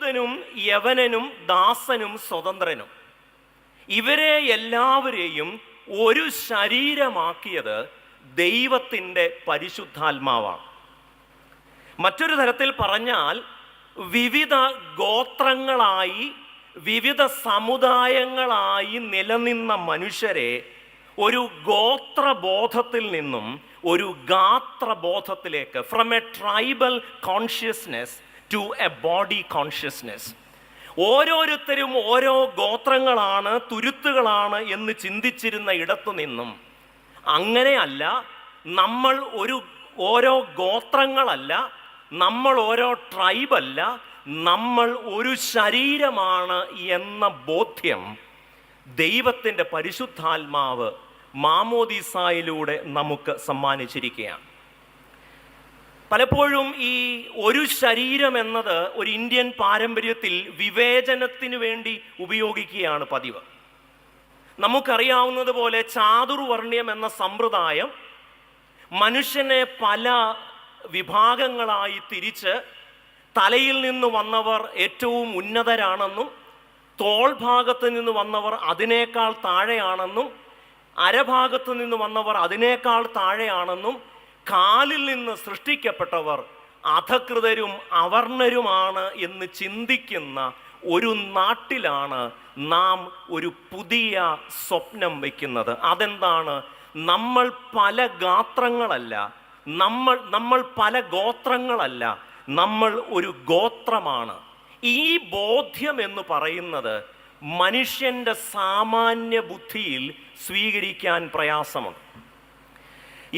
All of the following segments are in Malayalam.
യഹൂദനും യവനനും ദാസനും സ്വതന്ത്രനും ഇവരെ എല്ലാവരെയും ഒരു ശരീരമാക്കിയത് ദൈവത്തിൻ്റെ പരിശുദ്ധാത്മാവാണ്. മറ്റൊരു തരത്തിൽ പറഞ്ഞാൽ വിവിധ ഗോത്രങ്ങളായി വിവിധ സമുദായങ്ങളായി നിലനിന്ന മനുഷ്യരെ ഒരു ഗോത്രബോധത്തിൽ നിന്നും ഒരു ഗാത്രബോധത്തിലേക്ക്, from a tribal consciousness to a body consciousness, ഓരോരുത്തരും ഓരോ ഗോത്രങ്ങളാണ്, തുരുത്തുകളാണ് എന്ന് ചിന്തിച്ചിരുന്ന ഇടത്തു നിന്നും അങ്ങനെയല്ല, നമ്മൾ ഓരോ ഗോത്രങ്ങളല്ല, നമ്മൾ ഓരോ ട്രൈബല്ല, നമ്മൾ ഒരു ശരീരമാണ് എന്ന ബോധ്യം ദൈവത്തിൻ്റെ പരിശുദ്ധാത്മാവ് മാമോദീസായിലൂടെ നമുക്ക് സമ്മാനിച്ചിരിക്കുകയാണ്. പലപ്പോഴും ഈ ഒരു ശരീരം എന്നത് ഒരു ഇന്ത്യൻ പാരമ്പര്യത്തിൽ വിവേചനത്തിന് വേണ്ടി ഉപയോഗിക്കുകയാണ് പതിവ്. നമുക്കറിയാവുന്നതുപോലെ ചാതുർവർണ്ണ്യം എന്ന സമ്പ്രദായം മനുഷ്യനെ പല വിഭാഗങ്ങളായി തിരിച്ച് തലയിൽ നിന്ന് വന്നവർ ഏറ്റവും ഉന്നതരാണെന്നും തോൾ ഭാഗത്ത് നിന്ന് വന്നവർ അതിനേക്കാൾ താഴെയാണെന്നും അരഭാഗത്ത് നിന്ന് വന്നവർ അതിനേക്കാൾ താഴെയാണെന്നും കാലിൽ നിന്ന് സൃഷ്ടിക്കപ്പെട്ടവർ അധകൃതരും അവർണരുമാണ് എന്ന് ചിന്തിക്കുന്ന ഒരു നാട്ടിലാണ് നാം ഒരു പുതിയ സ്വപ്നം വയ്ക്കുന്നത്. അതെന്താണ്? നമ്മൾ പല ഗാത്രങ്ങളല്ല, നമ്മൾ പല ഗോത്രങ്ങളല്ല, നമ്മൾ ഒരു ഗോത്രമാണ്. ഈ ബോധ്യം എന്ന് പറയുന്നത് മനുഷ്യൻ്റെ സാമാന്യ ബുദ്ധിയിൽ സ്വീകരിക്കാൻ പ്രയാസമാണ്.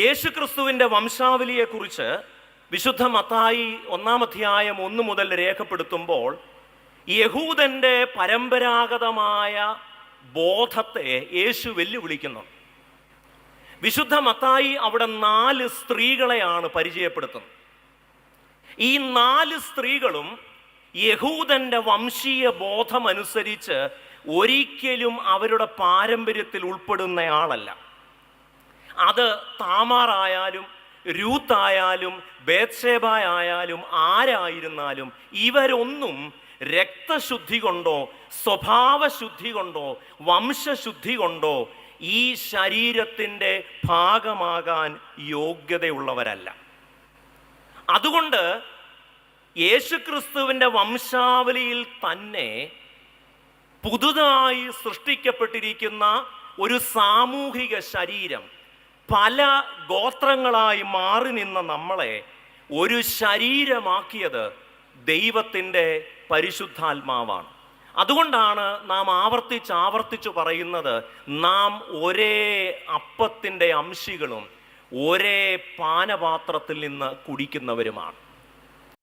യേശുക്രിസ്തുവിൻ്റെ വംശാവലിയെക്കുറിച്ച് വിശുദ്ധ മത്തായി 1-ാം അധ്യായം 1 മുതൽ രേഖപ്പെടുത്തുമ്പോൾ യഹൂദൻ്റെ പരമ്പരാഗതമായ ബോധത്തെ യേശു വെല്ലുവിളിക്കുന്നു. വിശുദ്ധ മത്തായി അവിടെ 4 സ്ത്രീകളെയാണ് പരിചയപ്പെടുത്തുന്നത്. ഈ 4 സ്ത്രീകളും യഹൂദൻ്റെ വംശീയ ബോധമനുസരിച്ച് ഒരിക്കലും അവരുടെ പാരമ്പര്യത്തിൽ ഉൾപ്പെടുന്നയാളല്ല. അത് താമാറായാലും രൂത്തായാലും ബേത്ശേബായാലും ആരായിരുന്നാലും ഇവരൊന്നും രക്തശുദ്ധി കൊണ്ടോ സ്വഭാവശുദ്ധി കൊണ്ടോ വംശശുദ്ധി കൊണ്ടോ ഈ ശരീരത്തിൻ്റെ ഭാഗമാകാൻ യോഗ്യതയുള്ളവരല്ല. അതുകൊണ്ട് യേശുക്രിസ്തുവിൻ്റെ വംശാവലിയിൽ തന്നെ പുതുതായി സൃഷ്ടിക്കപ്പെട്ടിരിക്കുന്ന ഒരു സാമൂഹിക ശരീരം, പല ഗോത്രങ്ങളായി മാറി നിന്ന നമ്മളെ ഒരു ശരീരമാക്കിയത് ദൈവത്തിൻ്റെ പരിശുദ്ധാത്മാവാണ്. അതുകൊണ്ടാണ് നാം ആവർത്തിച്ച് പറയുന്നത്, നാം ഒരേ അപ്പത്തിൻ്റെ അംശികളും ഒരേ പാനപാത്രത്തിൽ നിന്ന് കുടിക്കുന്നവരുമാണ്.